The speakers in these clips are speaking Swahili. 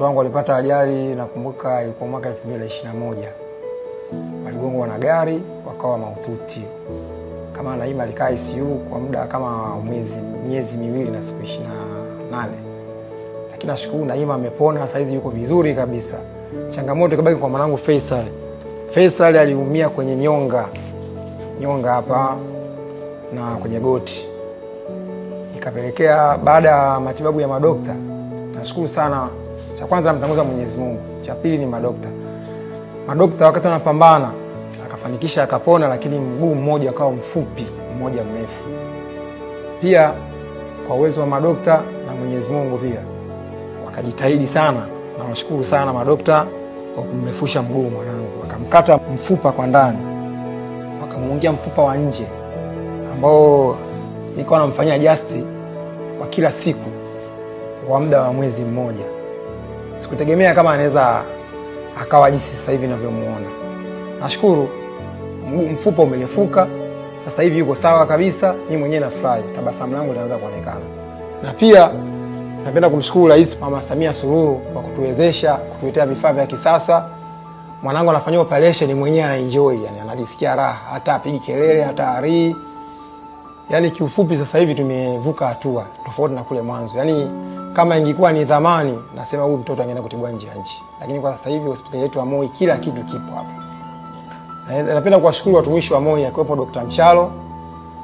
watoto wangu walipata ajali, nakumbuka ilikuwa mwaka 2021. Waligongwa na gari wakawa mahututi. Kama Naima alikaa ICU kwa muda kama miezi miwili na siku 28. Lakini nashukuru Naima amepona, sasa hizi yuko vizuri kabisa. Changamoto ikabaki kwa mwanangu Faisal. Faisal aliumia kwenye nyonga hapa na kwenye goti. Ikapelekea baada ya matibabu ya madokta, nashukuru sana. Cha kwanza namtanguza Mwenyezi Mungu, cha pili ni madokta. Madokta wakati wanapambana akafanikisha akapona, lakini mguu mmoja akawa mfupi, mmoja mrefu. Pia kwa uwezo wa madokta na Mwenyezi Mungu pia wakajitahidi sana, na nashukuru sana madokta kwa kumrefusha mguu mwanangu. Wakamkata mfupa kwa ndani, wakamuongea mfupa wa nje ambao nilikuwa namfanyia adjust kwa kila siku kwa muda wa mwezi mmoja. Sikutegemea kama anaweza akawa jinsi sasa hivi ninavyomuona. Nashukuru mfupa umerefuka, sasa hivi yuko sawa kabisa. Mimi mwenyewe nafurahi, tabasamu langu linaanza kuonekana. Na pia napenda kumshukuru Rais Mama Samia Suluhu kwa kutuwezesha, kutuletea vifaa vya kisasa. Mwanangu anafanywa operation mwenyewe anaenjoy, yani anajisikia raha, hata apigi kelele, hata arii. Yani kiufupi sasa hivi tumevuka hatua tofauti na kule mwanzo. Yani kama ingekuwa ni dhamani, nasema huyu mtoto angeenda kutibiwa nje ya nchi. Lakini kwa sasa hivi hospitali yetu ya Moi kila kitu kipo hapa. Napenda kuwashukuru watumishi wa Moi, akiwepo Dr. Mchalo,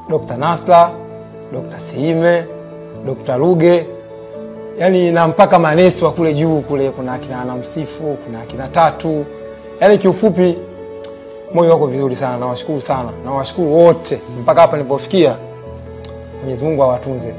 Dr. Nasla, Dr. Siime, Dr. Ruge. Yani na mpaka manesi wa kule juu kule, kuna akina Anamsifu, kuna akina Tatu. Yani kiufupi Moi wako vizuri sana, nawashukuru sana. Nawashukuru wote mpaka hapa nilipofikia. Mwenyezi Mungu awatunze.